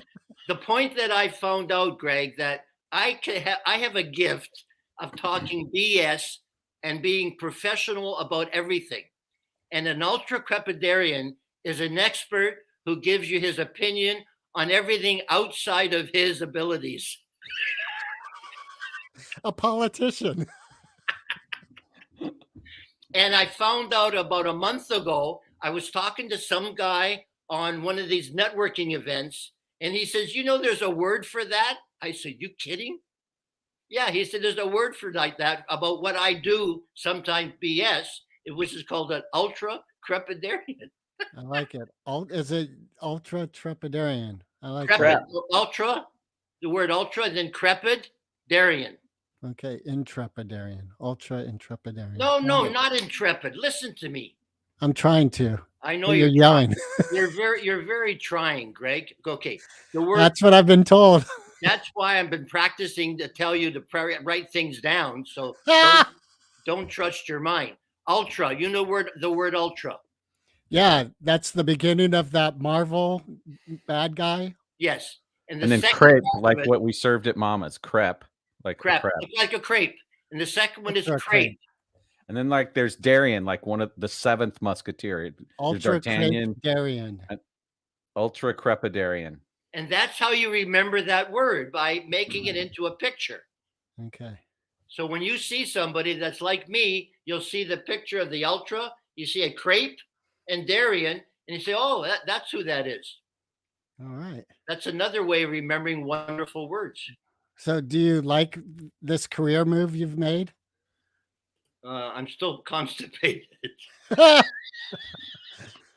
The point that I found out, Greg, that I have a gift of talking BS and being professional about everything. And an ultra crepidarian is an expert who gives you his opinion on everything outside of his abilities. A politician. And I found out about a month ago, I was talking to some guy on one of these networking events, and he says, you know, there's a word for that. I said, you kidding? Yeah, he said, there's a word for like that about what I do, sometimes BS, which is called an ultra crepidarian. I like it. Is it ultra trepidarian? I like Crepid, that. ultra, the word ultra, then crepidarian. Okay, intrepidarian, ultra intrepidarian. No, All no, right. not intrepid. Listen to me. I'm trying to. I know But you're trying. yelling. You're very trying, Greg. Okay, the word. That's what I've been told. That's why I've been practicing to tell you to write things down. So don't trust your mind. Ultra, you know the word ultra. Yeah, that's the beginning of that Marvel bad guy. Yes, and And then second crepe, part of like it, what we served at Mama's, crepe, like the crepe, crepe. look like a crepe, and the second one is Ultra crepe. And then like there's Darien, like one of the seventh Musketeer. There's Ultra D'Artagnan, crepidarian. ultra crepidarian. And that's how you remember that word, by making it into a picture. Okay. So when you see somebody that's like me, you'll see the picture of the ultra, you see a crepe and Darien, and you say, oh, that's who that is. All right. That's another way of remembering wonderful words. So do you like this career move you've made? I'm still constipated.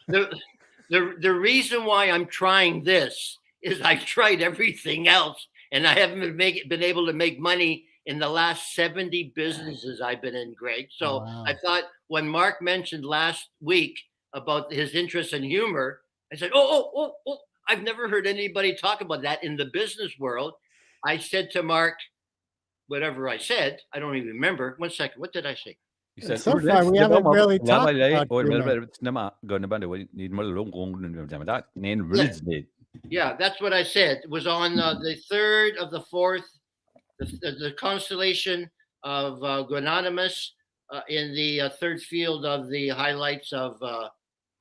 The reason why I'm trying this is I've tried everything else, and I haven't been able to make money in the last 70 businesses I've been in, Greg. So Wow. I thought when Mark mentioned last week about his interest in humor, I said, oh, I've never heard anybody talk about that in the business world. I said to Mark, whatever I said, I don't even remember. 1 second. What did I say? You said, So far, we haven't really talked about humor. Yeah, that's what I said. It was on the third of the fourth, the constellation of Granonimus in the third field of the highlights of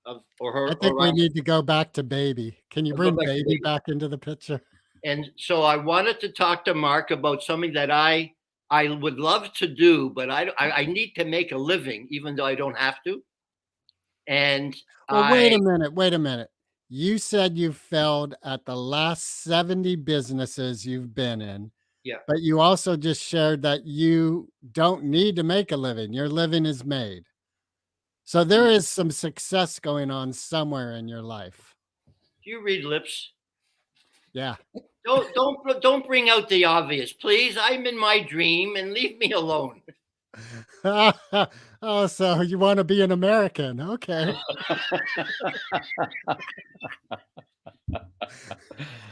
I think we need to go back to baby. Can you bring baby back into the picture? And so I wanted to talk to Mark about something that I would love to do, but I need to make a living, even though I don't have to. And well, wait a minute. You said you failed at the last 70 businesses you've been in. Yeah. But you also just shared that you don't need to make a living. Your living is made. So there is some success going on somewhere in your life. Do you read lips? Yeah. Don't bring out the obvious, please. I'm in my dream and leave me alone. Oh, so you want to be an American? Okay.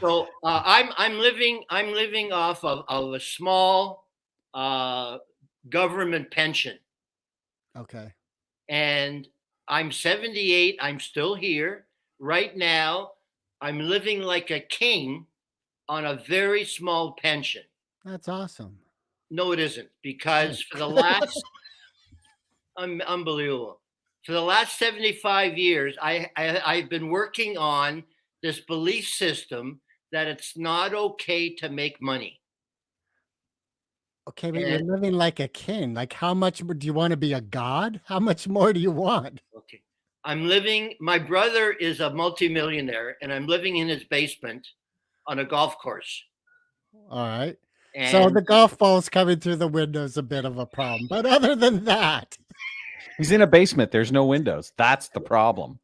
So I'm living off of a small government pension. Okay. And I'm 78. I'm still here right now. I'm living like a king on a very small pension. That's awesome. No, it isn't, because for the last unbelievable. For the last 75 years, I've been working on this belief system that it's not okay to make money. Okay, but you're And living like a king. Like, how much do you want to be a god? How much more do you want? okay, I'm living. My brother is a multimillionaire, and I'm living in his basement on a golf course. All right. So And the golf balls coming through the window is a bit of a problem. But other than that, He's in a basement. There's no windows. That's the problem.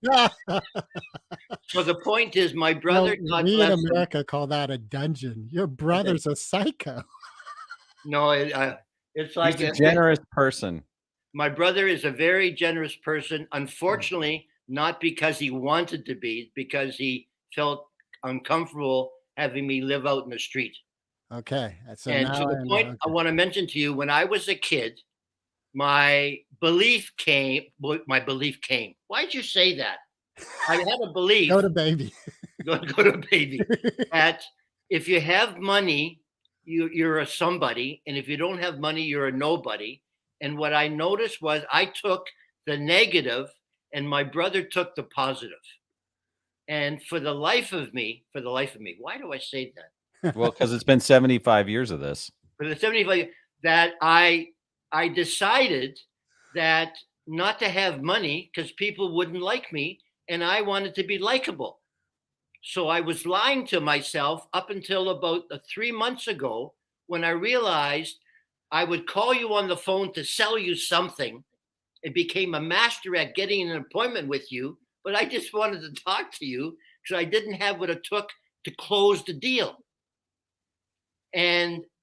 so the point is, my well, brother, God we in bless him. America call that a dungeon. Your brother's a psycho. No, it's like He's a generous person. my brother is a very generous person. Unfortunately, not because he wanted to be, because he felt uncomfortable having me live out in the street. Okay. So And now to the point I want to mention to you, when I was a kid, my belief came. My belief came. Why'd you say that? I had a belief. go to baby. go to baby. That if you have money, you're a somebody, and if you don't have money, you're a nobody. And what I noticed was I took the negative, and my brother took the positive. And for the life of me, why do I say that? Well, because it's been 75 years of this. For the 75, that I decided that not to have money because people wouldn't like me, and I wanted to be likable. So I was lying to myself up until about 3 months ago, when I realized I would call you on the phone to sell you something and became a master at getting an appointment with you. But I just wanted to talk to you because I didn't have what it took to close the deal.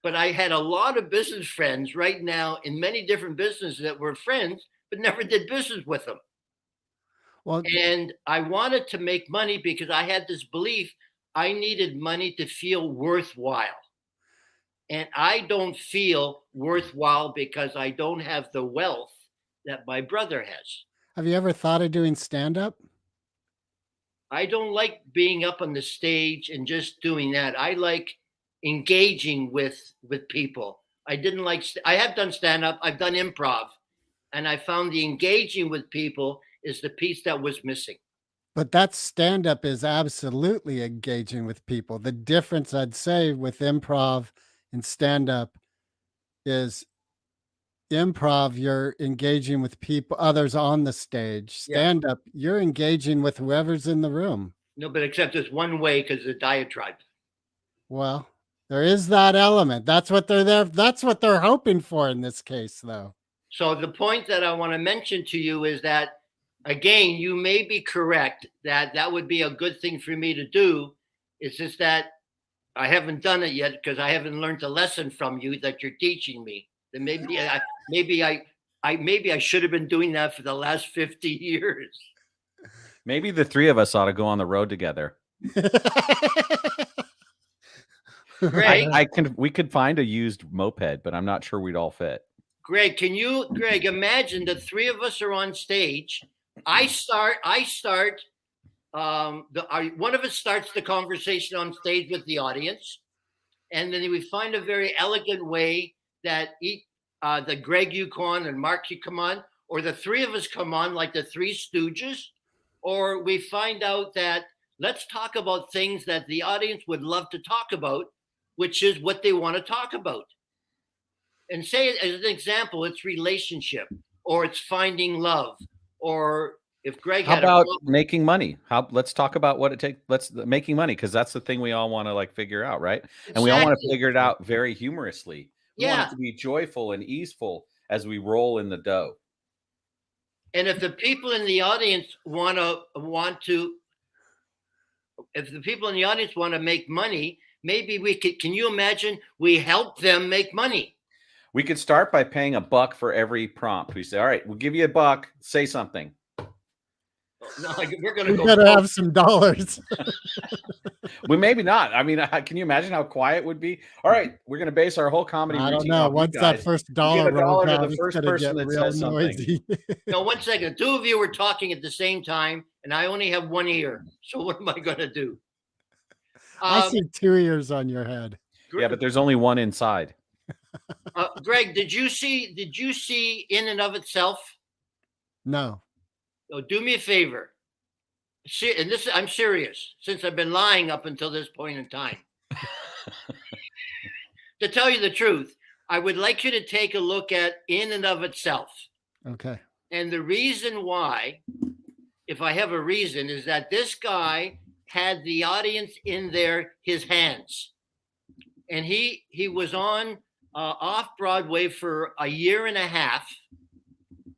But I had a lot of business friends right now in many different businesses that were friends, but never did business with them. Well, And I wanted to make money because I had this belief I needed money to feel worthwhile. And I don't feel worthwhile because I don't have the wealth that my brother has. have you ever thought of doing stand up? I don't like being up on the stage and just doing that. I like engaging with people. I didn't like I have done stand up, I've done improv, and I found the engaging with people is the piece that was missing. But that stand up is absolutely engaging with people. The difference, I'd say, with improv and stand up is improv, you're engaging with people, others on the stage. Yeah. Stand up, you're engaging with whoever's in the room. No, but except there's one way because the diatribe. Well, there is that element. That's what they're there. That's what they're hoping for in this case, though. So the point that I want to mention to you is that, again, you may be correct that that would be a good thing for me to do. It's just that I haven't done it yet because I haven't learned a lesson from you that you're teaching me. That maybe I should have been doing that for the last 50 years. Maybe the three of us ought to go on the road together. Greg, We could find a used moped, but I'm not sure we'd all fit. Greg, imagine the three of us are on stage. I start. One of us starts the conversation on stage with the audience, and then we find a very elegant way that the Greg you come on and Mark you come on, or the three of us come on like the Three Stooges, or we find out that let's talk about things that the audience would love to talk about, which is what they want to talk about. And say, as an example, it's relationship, or it's finding love, or if Greg How had about making money? Let's talk about what it takes. Making money, because that's the thing we all want to like figure out, right? And we all want to figure it out very humorously. We want it to be joyful and easeful as we roll in the dough. And if the people in the audience want to make money, maybe we could. Can you imagine? We help them make money. We could start by paying $1 for every prompt. We say, all right, we'll give you $1. Say something. No, we're going to go. Better have some dollars. Well, maybe not. I mean, can you imagine how quiet it would be? All right, we're going to base our whole comedy. I don't know. Once that first dollar rolls out, it's going to get real noisy. No, 1 second. Two of you were talking at the same time, and I only have one ear. So what am I going to do? I see 2 ears on your head. Yeah, but there's only one inside. Greg, did you see In and of Itself? No. So do me a favor. And this, I'm serious, since I've been lying up until this point in time. To tell you the truth, I would like you to take a look at In and of Itself. Okay. And the reason why, if I have a reason, is that this guy had the audience in his hands. And he was on off Broadway for a year and a half.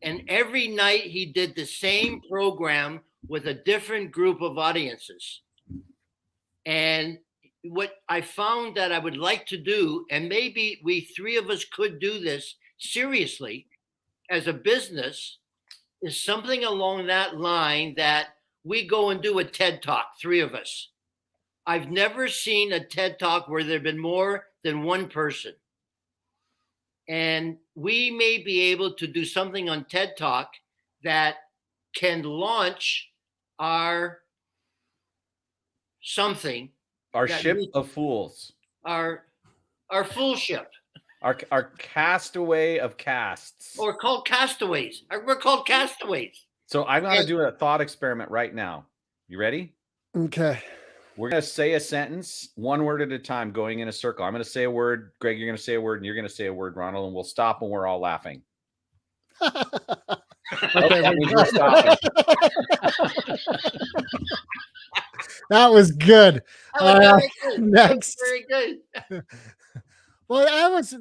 And every night he did the same program with a different group of audiences. And what I found that I would like to do, and maybe we three of us could do this seriously as a business, is something along that line, that we go and do a TED Talk, three of us. I've never seen a TED Talk where there have been more than one person. And we may be able to do something on TED Talk that can launch our something. Our ship of fools. Our foolship. Our castaway of casts. Or called castaways. We're called castaways. So I'm going to do a thought experiment right now. You ready? Okay. We're going to say a sentence, one word at a time, going in a circle. I'm going to say a word. Greg, you're going to say a word, and you're going to say a word, Ronald, and we'll stop when we're all laughing. Okay, that means we're stopping. That was good. Very good. Next. Very good. Well,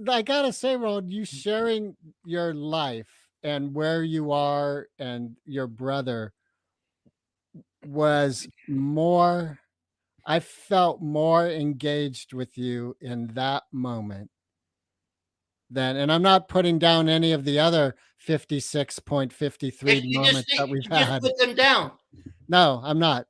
I gotta say, Ronald, you sharing your life and where you are and your brother was more, I felt more engaged with you in that moment than, and I'm not putting down any of the other 56.53 moments that we've had. Just put them down. No, I'm not.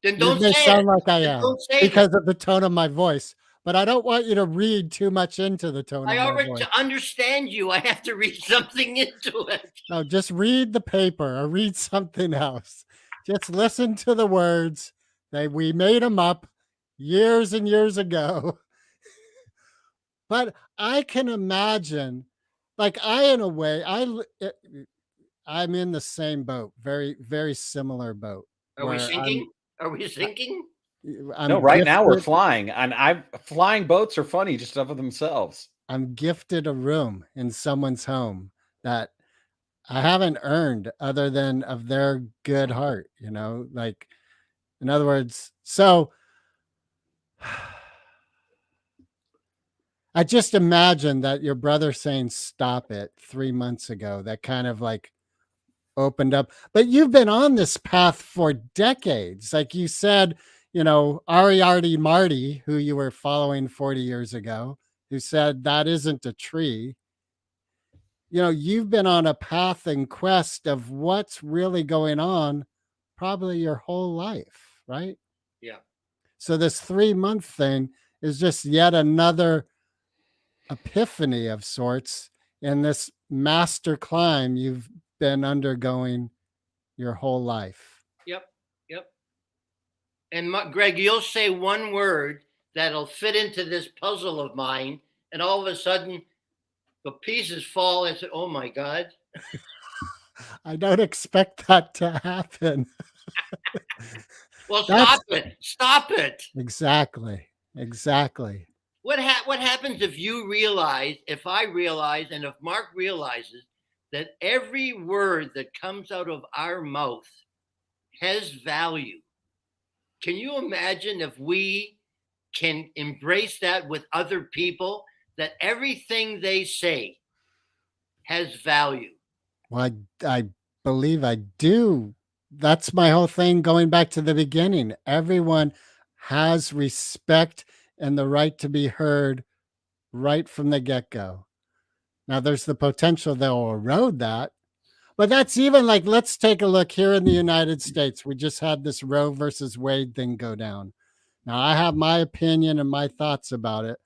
Then don't It may say sound it. like I Then am don't say because them. of the tone of my voice, but I don't want you to read too much into the tone of I my already, voice. to understand you, I have to read something into it. No, just read the paper or read something else. Just listen to the words. We made them up years and years ago. But I can imagine, like in a way, I'm in the same boat, very, very similar boat. Are we sinking? Are we sinking? No, right now we're flying, and flying boats are funny just of themselves. I'm gifted a room in someone's home that I haven't earned other than of their good heart, like, in other words, so I just imagine that your brother saying stop it 3 months ago, that kind of like opened up. But you've been on this path for decades. Like you said, Ariarty Marty, who you were following 40 years ago, who said that isn't a tree. You've been on a path and quest of what's really going on probably your whole life, right? Yeah. So this 3-month thing is just yet another epiphany of sorts in this master climb you've been undergoing your whole life. Yep. And Greg, you'll say one word that'll fit into this puzzle of mine, and all of a sudden the pieces fall and say, oh my God. I don't expect that to happen. Well, stop it. Exactly. What happens if you realize, if I realize, and if Mark realizes that every word that comes out of our mouth has value? Can you imagine if we can embrace that with other people, that everything they say has value? Well, I believe I do. That's my whole thing going back to the beginning. Everyone has respect and the right to be heard right from the get-go. Now, there's the potential they'll erode that. But that's even like, let's take a look here in the United States. We just had this Roe versus Wade thing go down. Now, I have my opinion and my thoughts about it,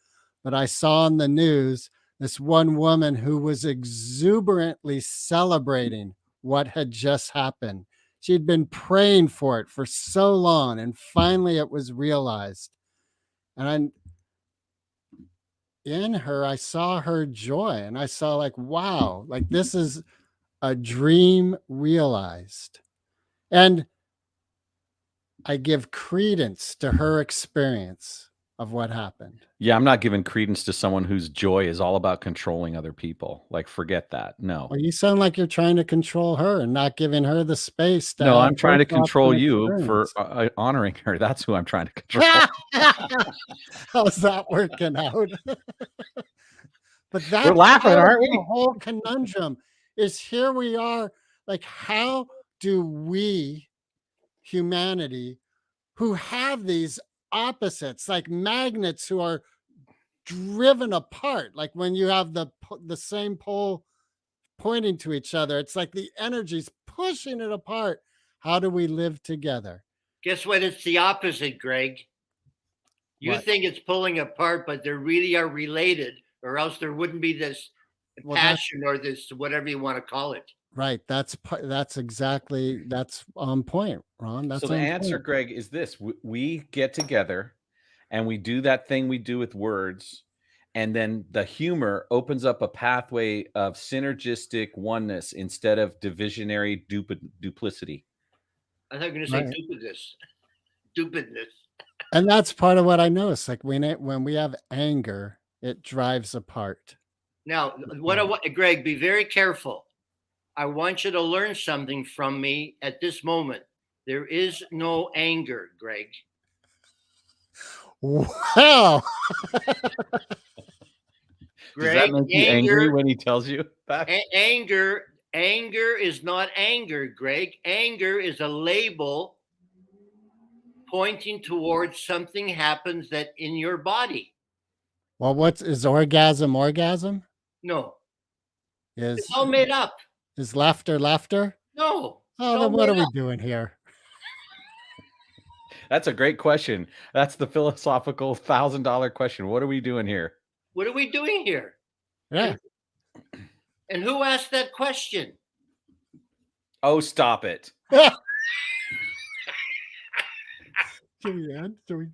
but I saw on the news this one woman who was exuberantly celebrating what had just happened. She'd been praying for it for so long, and finally it was realized. And in her, I saw her joy, and I saw like, wow, like this is a dream realized. And I give credence to her experience of what happened. Yeah, I'm not giving credence to someone whose joy is all about controlling other people. Like, forget that. No. Well, you sound like you're trying to control her and not giving her the space to No, have I'm her trying to thoughts control and you for experience. honoring her. That's who I'm trying to control. How's that working out? But We're that's laughing, part of aren't the we? whole conundrum is here we are, like, how do we, humanity, who have these opposites, like magnets who are driven apart, like when you have the same pole pointing to each other, it's like the energy's pushing it apart. How do we live together? Guess what? It's the opposite, Greg. You What? think it's pulling apart, but they really are related, or else there wouldn't be this Well, that's passion or this whatever you want to call it. right. That's exactly that's on point, Ron. So That's the on answer, point. Greg, is this: we get together and we do that thing we do with words, and then the humor opens up a pathway of synergistic oneness instead of divisionary duplicity. I thought you were going to say Right. stupidness. Stupidness. And that's part of what I notice. Like when we have anger, it drives apart. Now, what, Greg? Be very careful. I want you to learn something from me at this moment. There is no anger, Greg. Wow. Does that Greg, make you angry when he tells you that? anger is not anger, Greg. Anger is a label pointing towards something happens that in your body. Well, is orgasm orgasm? No, it's Is all made up. is laughter laughter? No, it's Oh, all then what made are we up. doing here? That's a great question. That's the philosophical $1,000 question. What are we doing here? What are we doing here? Yeah. And who asked that question? Oh, stop it. Should we end? Should we